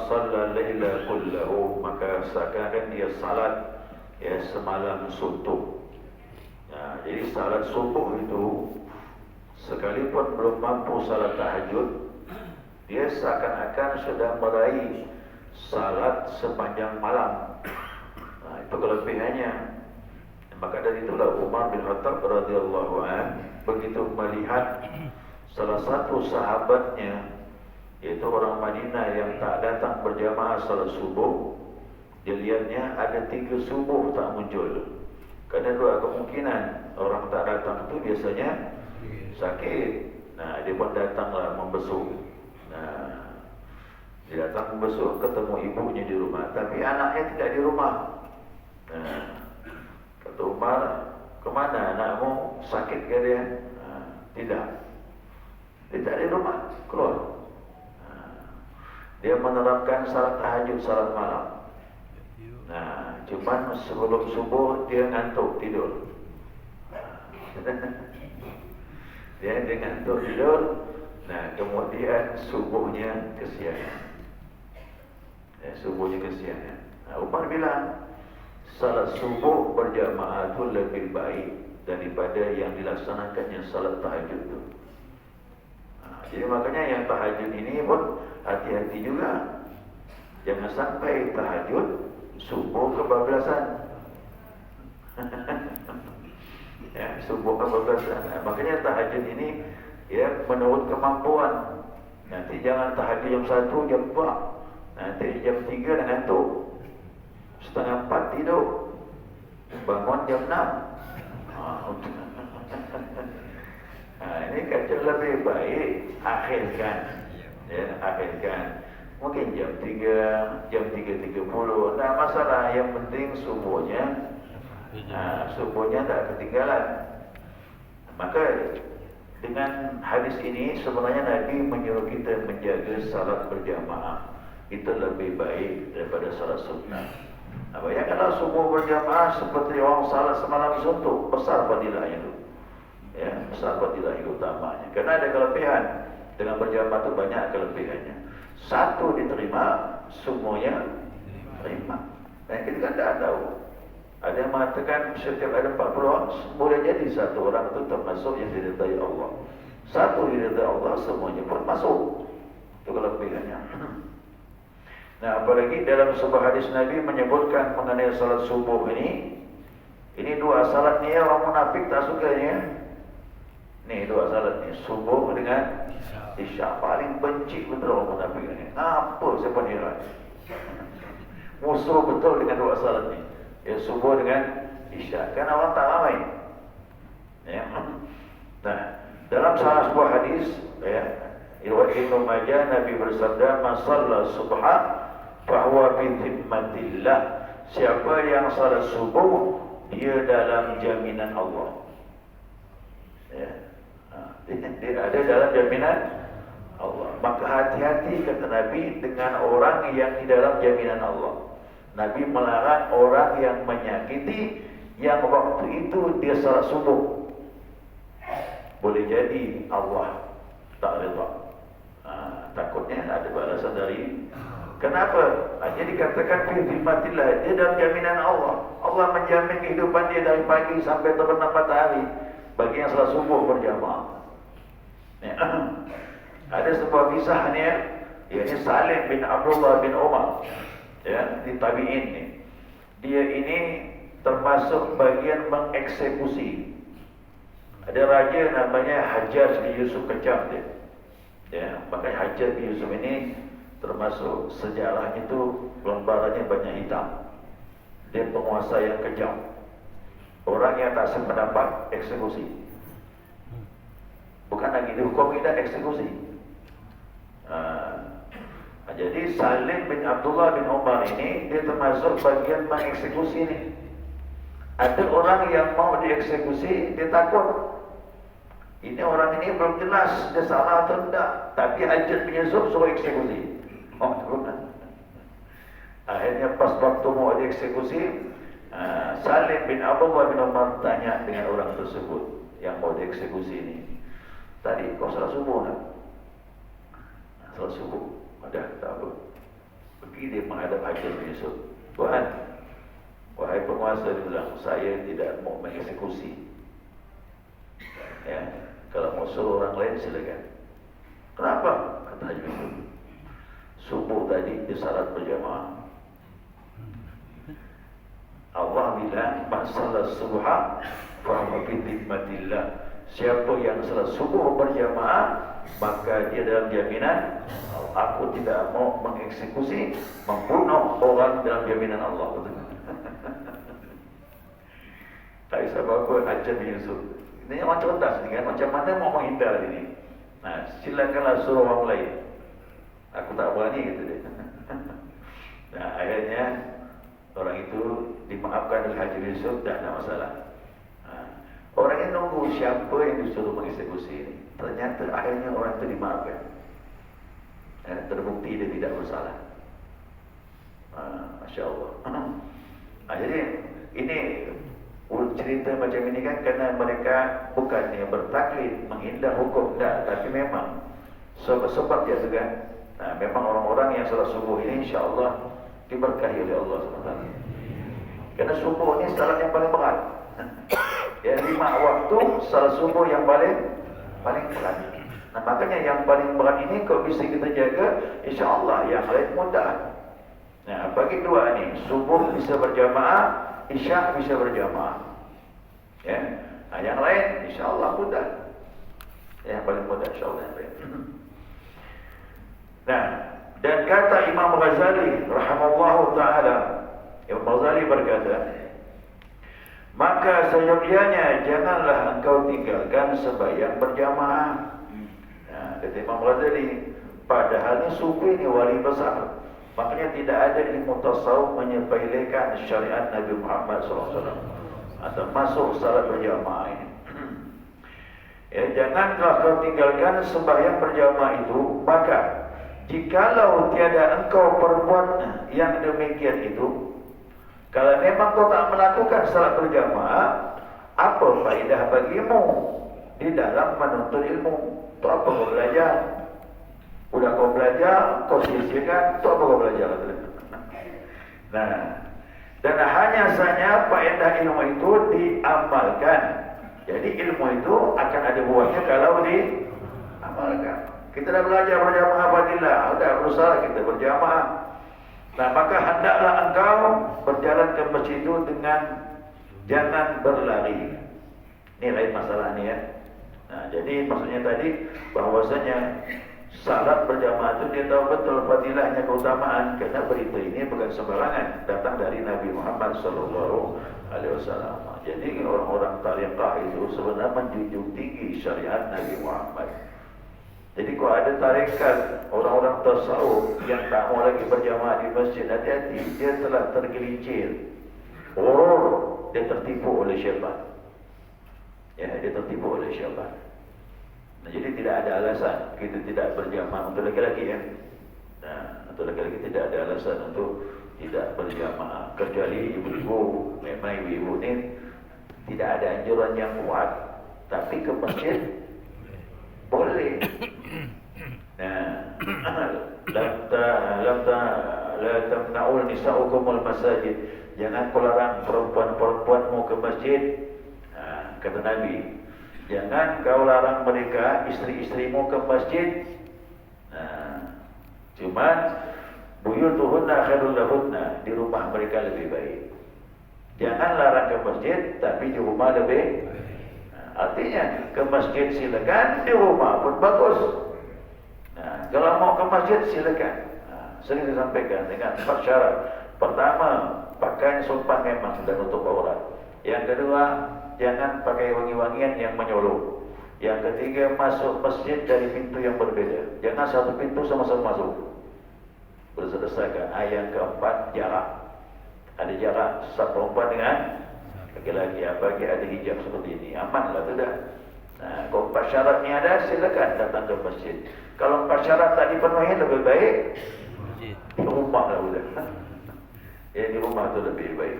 shalla laila kullahu, maka seakan dia salat semalam suntuk. Jadi salat subuh itu sekalipun belum mampu salat tahajud, dia seakan-akan sudah meraih salat sepanjang malam. Itu kelebihannya. Maka dari itulah Umar bin Khattab radhiyallahu anhu begitu melihat salah satu sahabatnya, yaitu orang Madinah yang tak datang berjamaah salat subuh, dia lihatnya ada 3 subuh tak muncul. Karena dua kemungkinan, orang tak datang itu biasanya sakit. Dia pun datanglah membesuk. Dia datang membesuk, ketemu ibunya di rumah, tapi anaknya tidak di rumah. Kata Umar, kemana anakmu? Sakit ke dia? Tidak. Dia tak di rumah, keluar. Dia menerapkan salat tahajud, salat malam. Cuman sebelum subuh dia ngantuk tidur. Dia ngantuk tidur. Kemudian subuhnya kesiangan. Subuhnya kesiangan. Umar bilang, salat subuh berjamaah itu lebih baik daripada yang dilaksanakannya salat tahajud itu. Jadi makanya yang tahajud ini pun hati-hati juga. Jangan sampai tahajud subuh kebablasan. Subuh kebablasan. Makanya tahajud ini menurut kemampuan. Nanti jangan tahajud jam 1, jam 2. Nanti jam 3 dah ngantuk. Setengah 4 tidur. Bangun jam 6. Ini kacau. Lebih baik akhirkan. Akhirkan. Mungkin jam 3, jam 3.30. Nah, masalah yang penting subuhnya tak ketinggalan. Maka dengan hadis ini sebenarnya Nabi menyuruh kita menjaga salat berjamaah. Itu lebih baik daripada salat sunnah. Bayangkanlah subuh berjamaah seperti orang salat semalam suntuk, besar fadilahnya itu. Besar fadilahnya utamanya. Karena ada kelebihan. Dengan berjamaah itu banyak kelebihannya. Satu diterima, semuanya terima. Dan kita kan tidak tahu. Ada yang mengatakan setiap ada 40 orang, boleh jadi satu orang itu termasuk yang diridai Allah. Satu diridai Allah, semuanya pun masuk. Itu kelebihannya. Apalagi dalam sebuah hadis Nabi menyebutkan mengenai salat subuh ini. Ini dua salat ni orang munafik tak sukanya. Ni dua salat ni, subuh dengan Isya. Paling benci betul orang munafik ni. Apa siapa ni heran? Musuh betul dengan dua salat ni. Subuh dengan Isya. Kan orang tak ramai. Dalam salah sebuah hadis, riwayat Ibnu Majah, Nabi bersabda, "Man shalla subha fahuwa fi dhimmatillah." Siapa yang salat subuh, dia dalam jaminan Allah. Dia ada dalam jaminan Allah. Maka hati-hati kata Nabi dengan orang yang di dalam jaminan Allah. Nabi melarang orang yang menyakiti yang waktu itu dia salat subuh. Boleh jadi Allah tak redha. Takutnya ada balasan dari. Kenapa? Jadi dikatakan fi dhimmatillah, dia dalam jaminan Allah. Allah menjamin kehidupan dia dari pagi sampai terbenam matahari bagi yang salat subuh berjamaah. Ada sebuah kisah ni, yakni Salim bin Abdullah bin Umar, di tabi'in ni. Dia ini termasuk bagian mengeksekusi. Ada raja namanya Hajjaj bin Yusuf kejam dia. Makanya Hajjaj bin Yusuf ini termasuk sejarahnya itu lembarannya banyak hitam. Dia penguasa yang kejam. Orang yang tak sependapat eksekusi. Bukan lagi dihukum, kita eksekusi. Jadi Salim bin Abdullah bin Umar ini dia termasuk bagian mengeksekusi ini. Ada orang yang mau dieksekusi, dia takut. Ini orang ini belum jelas dia salah atau tidak, tapi Hajjaj bin Yusuf suruh eksekusi. Akhirnya pas waktu mau dieksekusi, Salim bin Abdullah bin Umar tanya dengan orang tersebut yang mau dieksekusi ini, "Tadi kau salat subuh tak?" "Salat subuh." "Ada, tak apa." Pergi dia menghadap Hajar bin Yusuf. Tuhan, wahai penguasa, dia bilang, saya tidak mau mengeksekusi. Ya, kalau mau suruh orang lain silakan. Kenapa? Kata Hajar bin Yusuf, subuh tadi disyarat berjamaah. Allah bilang, masalah subha fahuwa fi dhimmatillah. Siapa yang salat subuh berjamaah, maka dia dalam jaminan aku tidak mau mengeksekusi, membunuh orang dalam jaminan Allah. Tak bisa apa-apa Hajar bin Yusuf. Ini orang cerdas ni kan, macam mana mau menghindar ini. Nah, silakanlah suruh orang lain. Aku tak berani, kata dia. Nah, akhirnya orang itu dimaafkan oleh Hajar bin Yusuf, tak ada masalah. Orang yang nunggu siapa yang disuruh mengeksekusi ini. Ternyata akhirnya orang itu dimaafkan. Terbukti dia tidak bersalah. Masya Allah. Jadi ini cerita macam ini kan kerana mereka bukannya bertaklid, menghindar hukum, tak. Tapi memang sebab dia tu kan. Memang orang-orang yang salat subuh ini insya-Allah diberkahi oleh Allah SWT. Kerana subuh ni salat yang paling berat. Yang 5 waktu salat subuh yang paling berat. Nah, makanya yang paling berat ini kalau bisa kita jaga, insya-Allah yang lain mudah. Nah, bagi dua ni, subuh bisa berjamaah, isyak bisa berjamaah. Ya. Nah, yang lain insya-Allah mudah. Yang paling mudah insya-Allah. Nah, dan kata Imam Ghazali rahimallahu taala, Imam Ghazali berkata, maka seyogyanya janganlah engkau tinggalkan sembahyang berjamaah. Nah, kata Imam Ghazali, padahal subuh ini wali besar. Makanya tidak ada ilmu tasawuf menyepelekan syariat Nabi Muhammad SAW atau masuk salat berjamaah ini. Ya, janganlah kau tinggalkan sembahyang berjamaah itu. Maka jikalau tiada engkau perbuat yang demikian itu, kalau memang kau tak melakukan salat berjamaah, apa faedah bagimu di dalam menuntut ilmu? Untuk apa kau belajar? Udah kau belajar, kau sia-siakan, untuk apa kau belajar? Nah, dan hanya saja faedah ilmu itu diamalkan. Jadi ilmu itu akan ada buahnya kalau diamalkan. Kita dah belajar berjamaah fadilah, sudah berusaha kita berjamaah. Nah, maka hendaklah engkau berjalan ke masjid itu dengan jangan berlari. Ini lain masalah ni ya. Nah, jadi maksudnya tadi bahwasanya salat berjamaah itu dia tahu betul fadilahnya, keutamaan, kerana berita ini bukan sembarangan, datang dari Nabi Muhammad SAW. Jadi orang-orang tariqah itu sebenarnya menjunjung tinggi syariat Nabi Muhammad. Jadi kalau ada tarekat orang-orang tasawuf yang tak mau lagi berjamaah di masjid, hati-hati, dia telah tergelincir, dia tertipu oleh syaitan. Ya, dia tertipu oleh syaitan. Nah, jadi tidak ada alasan kita tidak berjamaah untuk laki-laki ya. Nah, untuk laki-laki tidak ada alasan untuk tidak berjamaah, kecuali ibu-ibu. Memang ibu-ibu ini tidak ada anjuran yang kuat, tapi ke masjid boleh. Nah, la tamna'ul nisa'ukumul masajid. Jangan kau larang perempuan-perempuanmu ke masjid. Nah, kata Nabi, jangan kau larang mereka, isteri-istrimu ke masjid. Nah, cuman buyutuhunna khairul lahunna, di rumah mereka lebih baik. Jangan larang ke masjid, tapi di rumah lebih. Artinya ke masjid silakan, di rumah pun bagus. Nah, kalau mau ke masjid silakan. Sering disampaikan dengan 4 syarat. Pertama, pakaian sopan memang dan nutup aurat. Yang kedua, jangan pakai wangi-wangian yang menyolok. Yang ketiga, masuk masjid dari pintu yang berbeda. Jangan satu pintu sama-sama masuk. Berselesaikan. Yang keempat, jarak. Ada jarak satu perempuan dengan laki-laki, bagi ada hijab seperti ini, amanlah sudah. Nah, kalau 4 syarat ni ada, silakan datang ke masjid. Kalau 4 syarat tak dipenuhi, lebih baik di rumah lah sudah. Ya, di rumah tu lebih baik.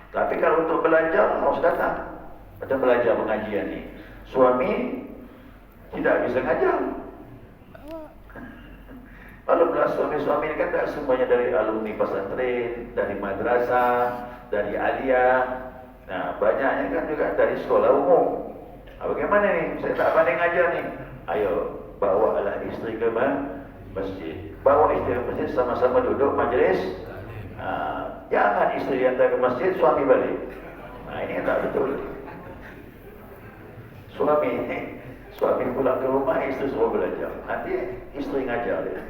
Tapi kalau untuk belajar harus datang. Macam belajar pengajian ni, suami tidak bisa ngajar. Kalau belas suami-suami ini kan tak semuanya dari alumni pesantren, dari madrasah, dari aliyah. Nah, banyaknya kan juga dari sekolah umum. Nah, bagaimana nih? Saya tak pandai ngajar nih. Ayo, bawalah istri ke masjid. Bawa istri ke masjid, sama-sama duduk majlis. Jangan istri yang ke masjid, suami balik. Nah, ini tak betul. Suami pulang ke rumah, istri suruh belajar. Nanti istri ngajar dia.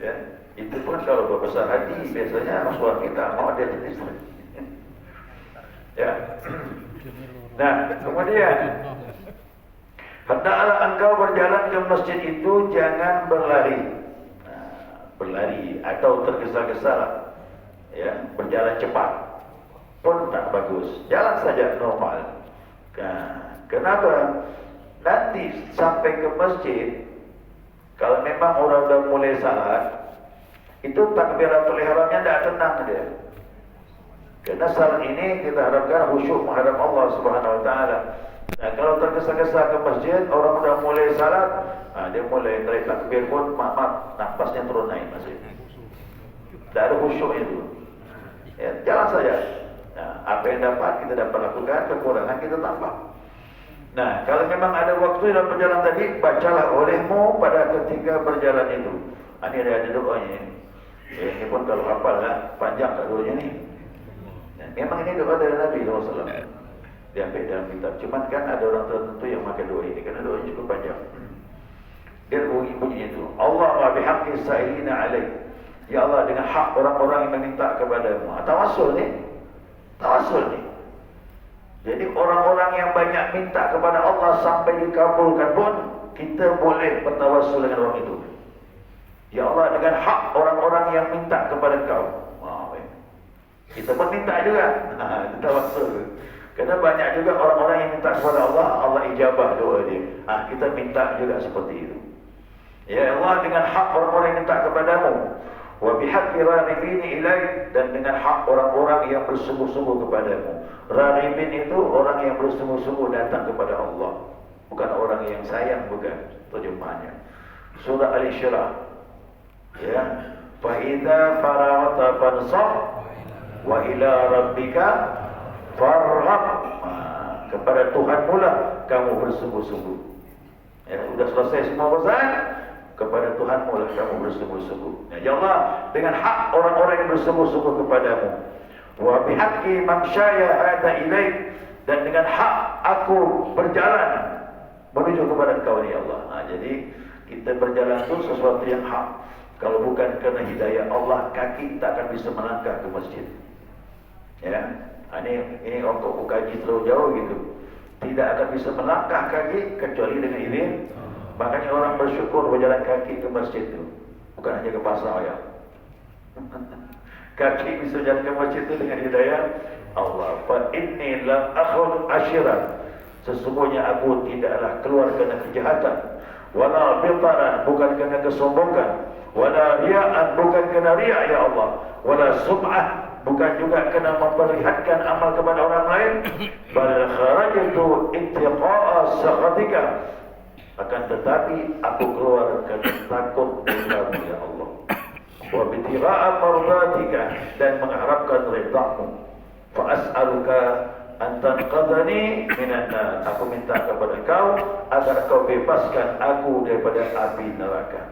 Ya, itu pun kalau berbesar hati, biasanya suami tak mau dia jadi istri. Ya. Nah, kemudian hendaklah engkau berjalan ke masjid itu jangan berlari. Berlari atau tergesa-gesa. Ya, berjalan cepat pun tak bagus. Jalan saja normal. Kenapa? Nanti sampai ke masjid, kalau memang orang dah mulai salat, itu takbiratul ihramnya tidak tenang dia. Karena salat ini kita harapkan khusyuk menghadap Allah Subhanahu Wa Taala. Nah, kalau tergesa-gesa ke masjid, orang sudah mulai salat, dia mulai dari takbir pun maaf, nafasnya turun naik masjid. Tidak ada khusyuk itu. Ya, jalan saja. Nah, apa yang kita dapat lakukan, kekurangan kita tambah. Nah, kalau memang ada waktu dalam perjalanan tadi, bacalah olehmu pada ketika berjalan itu. Ini ada doanya. Ini pun kalau hafal lah, panjang tak doanya ni. Nah, memang ini doa dari Nabi SAW. Diambil dalam kitab. Cuman kan ada orang tertentu yang makan doa ini, kerana doanya cukup panjang. Dia bunyi itu. Allah wa bihaqqi sa'ilina alaih. Ya Allah, dengan hak orang-orang yang meminta kepadamu. Tawassul ni. Tawassul ni. Jadi orang-orang yang banyak minta kepada Allah sampai dikabulkan pun, kita boleh bertawassul dengan orang itu. Ya Allah, dengan hak orang-orang yang minta kepada kau. Kita pun minta juga. Tawassul. Kerana banyak juga orang-orang yang minta kepada Allah, Allah ijabah doa dia. Kita minta juga seperti itu. Ya Allah, dengan hak orang-orang yang minta kepadamu. Wa bihaqqi raghibin ilaik, dan dengan hak orang-orang yang bersungguh-sungguh kepadamu. Raghibin itu orang yang bersungguh-sungguh datang kepada Allah, bukan orang yang sayang, bukan terjemahannya. Surah Al-Isyrah. Ya, fa idza faraghta fansab wa ila rabbika farghab. Kepada Tuhanmu lah kamu bersungguh-sungguh. Ya, sudah selesai semua urusan. Kepada Tuhanmu lah kamu bersungguh-sungguh. Ya Allah, dengan hak orang-orang yang bersungguh-sungguh kepadamu. Wa bihaqqi mamsyaya hada ilaik, dan dengan hak aku berjalan menuju kepada Engkau ni Allah. Jadi kita berjalan itu sesuatu yang hak. Kalau bukan kerana hidayah Allah, kaki tak akan bisa melangkah ke masjid. Ya, ini untuk kaji terlalu jauh gitu. Tidak akan bisa melangkah kaki kecuali dengan izin. Makanya orang bersyukur berjalan kaki ke masjid itu, bukan hanya ke pasar ya. Kaki bisa jalan ke masjid itu dengan hidayah Allah. Fa inni la akhud ashiran. Sesungguhnya aku tidaklah keluar kerana kejahatan, wala bitaran, bukan kerana kesombongan, wala riya'an, bukan kerana riya' ya Allah, wala sum'ah, bukan juga kerana memperlihatkan amal kepada orang lain, bal kharajtu ittiqa'a sakhatika, akan tetapi aku keluar kerana takut darimu ya Allah, wa bitira'a mardatika, dan mengharapkan ridhamu, fa as'aluka an tanqadhani minan nar, aku minta kepada kau agar kau bebaskan aku daripada api neraka.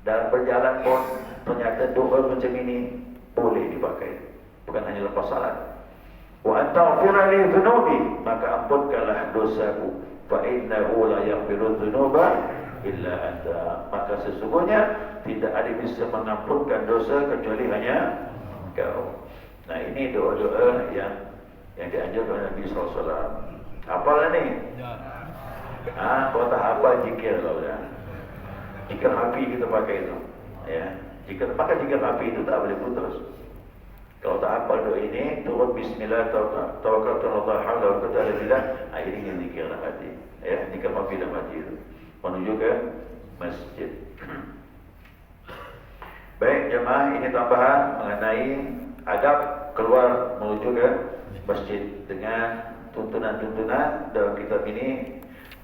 Dalam berjalan pun ternyata doa macam ini boleh dipakai, bukan hanya lepas salat. Wa antaghfira li dhunubi, maka ampunkanlah dosaku, fa innahu la yaghfiru dhunuba illa anta, maka sesungguhnya tidak ada bisa mengampunkan dosa kecuali hanya Kau. Nah, ini doa-doa yang dianjurkan oleh Nabi SAW. Hafal ni? Kalau tak hafal, zikir lah dah. Zikir api kita pakai itu. Ya, jika pakai zikir api itu tak boleh putus. Kalau tak hafal doa ini, turun Bismillah, tawakkaltu 'ala Allah, haula wa quwwata illa billah. Ini zikir dalam hati. Ya, zikir api dalam hati itu menuju ke masjid. Baik jemaah, ini tambahan mengenai adab keluar menuju ke masjid dengan tuntunan-tuntunan dalam kitab ini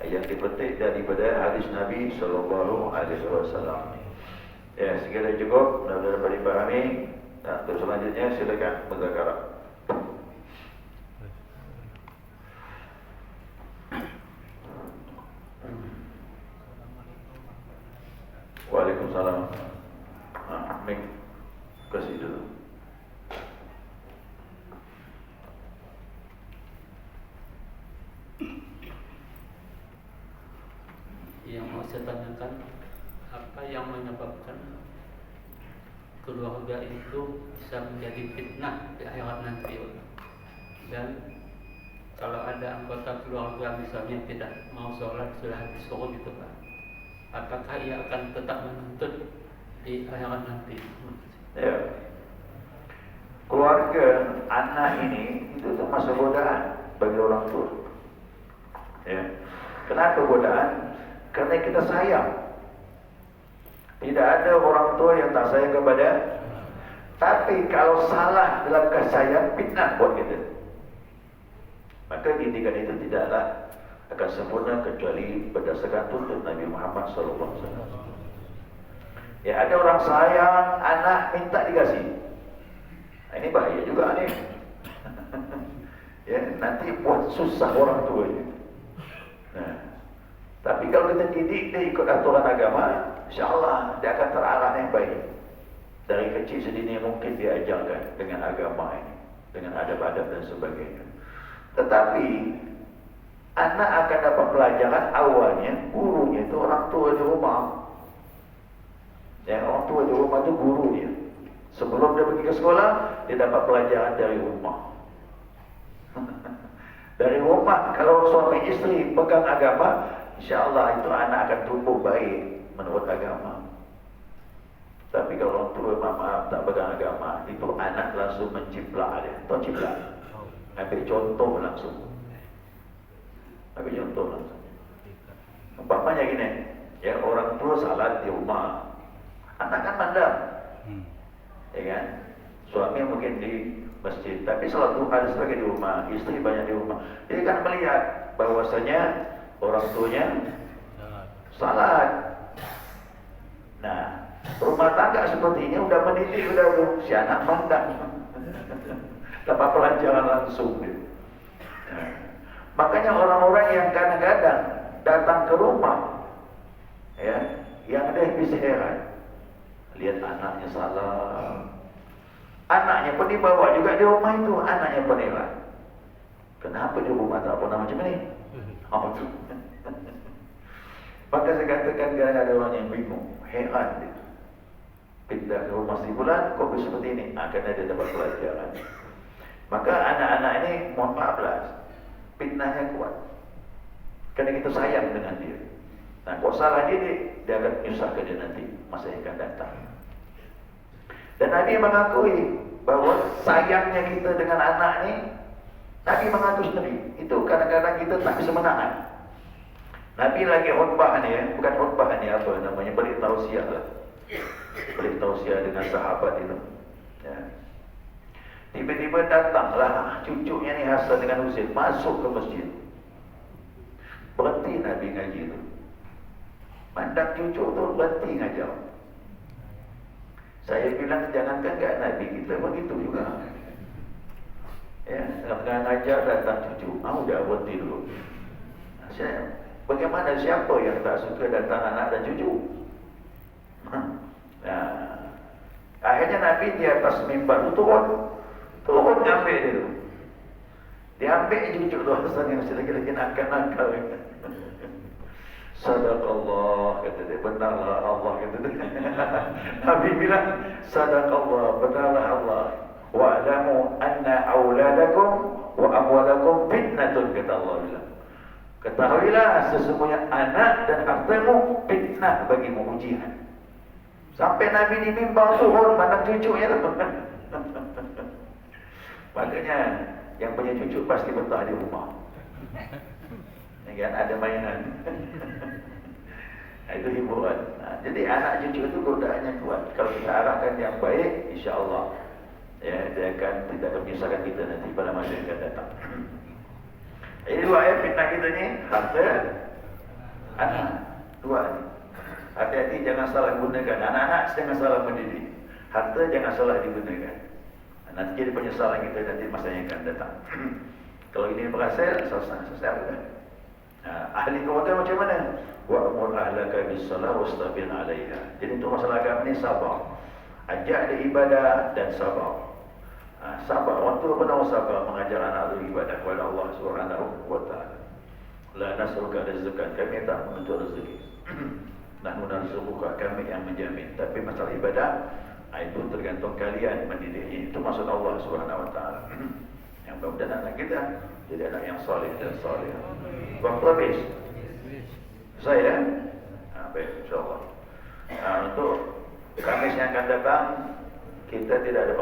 yang dipetik daripada hadis Nabi sallallahu alaihi wasallam. Ya, sekiranya cukup, mudah-mudahan dapat dipahami. Nah, terus selanjutnya silakan muzakarah. Waalaikumsalam. Mik kasih dulu. Yang mau saya tanyakan, apa yang menyebabkan keluarga itu bisa menjadi fitnah di akhirat nanti? Dan kalau ada anggota keluarga misalnya tidak mau sholat sudah disuruh gitu Pak, apakah ia akan tetap menuntut di akhirat nanti? Ya. Keluarga anak ini itu termasuk godaan bagi orang tua. Ya. Kenapa godaan? Karena kita sayang. Tidak ada orang tua yang tak sayang kepada. Tapi kalau salah dalam kasih sayang, fitnah buat kita. Maka didikan itu tidaklah akan sempurna kecuali berdasarkan tuntut Nabi Muhammad SAW. Ya, ada orang sayang anak minta dikasih. Nah, ini bahaya juga nih. Ya, nanti buat susah orang tuanya. Nah, tapi kalau kita didik dia ikut aturan agama, insyaAllah dia akan terarah yang baik. Dari kecil sedini mungkin dia ajarkan dengan agama ini, dengan adab-adab dan sebagainya. Tetapi anak akan dapat pelajaran awalnya, gurunya itu orang tua di rumah. Ya, orang tua di rumah itu gurunya. Sebelum dia pergi ke sekolah, dia dapat pelajaran dari rumah. Dari rumah, kalau suami istri pegang agama, insyaAllah itu anak akan tumbuh baik menurut agama. Tapi kalau orang tua maaf tak pegang agama, itu anak langsung menciplak dia. Tahu ciplak? Ambil contoh langsung. Ambil contoh langsung. Umpamanya gini, ya orang tua salat di rumah, anak kan mandang, ya kan? Suami mungkin di masjid, tapi salat duha sebagai di rumah, istri banyak di rumah. Dia kan melihat bahwasanya orang tuanya salat. Nah, rumah tangga seperti ini udah mendidik, udah si anak mandang. Dapat pelajaran langsung gitu. Nah, makanya orang-orang yang kadang-kadang datang ke rumah, ya, yang dia bisa heran, lihat anaknya salah, anaknya pun dibawa juga di rumah itu, anaknya pun heran. Kenapa di rumah tak pernah macam ini? Oh, tu. Maka saya katakan kadang ada orang yang bingung, heran dia. Pindah ke rumah si bulan, kok bisa seperti ini? Karena dia dapat pelajaran. Maka anak-anak ini, mohon maaflah, fitnahnya kuat. Karena kita sayang dengan dia. Nah, kalau salah dia akan menyusahkan dia nanti, masa yang akan datang. Dan Nabi mengakui bahwa sayangnya kita dengan anak ini, Nabi mengaku sendiri. Itu kadang-kadang kita tak bisa menahan. Nabi lagi khutbah ni, bukan khutbah ni apa namanya, beri tausiah lah. Beri tausiah dengan sahabat itu. Ya. Tiba-tiba datanglah cucunya ni Hasan dengan Husain masuk ke masjid. Berhenti Nabi ngaji itu. Mandang cucu tu berhenti ngajar. Saya bilang jangankan kat Nabi kita begitu juga. Ya, tengah ngajar datang cucu, dah berhenti dulu. Bagaimana siapa yang tak suka datang anak dan cucu? Nah, akhirnya Nabi di atas mimbar itu turun ambil dia tu. Dia ambil cucu tu Hasan yang lagi-lagi nakal-nakal. Sadaqallah, kata dia, benarlah Allah, kata dia. Nabi bilang, sadaqallah, benarlah Allah. Wa'lamu anna awladakum wa amwalakum fitnatun, kata Allah bilang. Ketahuilah sesungguhnya anak dan hartamu fitnah bagimu, ujian. Sampai Nabi di mimbar turun pandang cucunya tu. Makanya yang punya cucu pasti betah di rumah. Kan ada mainan. Itu hiburan. Nah, jadi anak cucu itu godaannya kuat. Kalau kita arahkan yang baik, insya-Allah ya dia akan tidak memisahkan kita nanti pada masa yang akan datang. Ini dua ayat fitnah kita ni, harta Anak, dua ni. Hati-hati jangan salah gunakan. Anak-anak jangan salah mendidik. Harta jangan salah digunakan. Nanti jadi penyesalan kita nanti masa yang akan datang. Kalau ini berhasil, selesai bukan? Ahli keluarga macam mana? Wa'mur ahlaka bis-salah wastabir 'alaiha. Jadi untuk masalah agama ni sabar. Ajak dia ibadah dan sabar. Sabar. Orang tua pun sabar mengajar anak itu ibadah kepada Allah Subhanahu wa taala. La nasruka rizqan, kami tak menuntut rezeki. Nahnu narzuquka, kami yang menjamin. Tapi masalah ibadah itu tergantung kalian mendidiknya. Itu maksud Allah Subhanahu wa taala. Yang mudah-mudahan anak kita jadi anak yang saleh dan saleh. Waktu habis. Saya baik insyaallah. Untuk Kamis yang akan datang kita tidak ada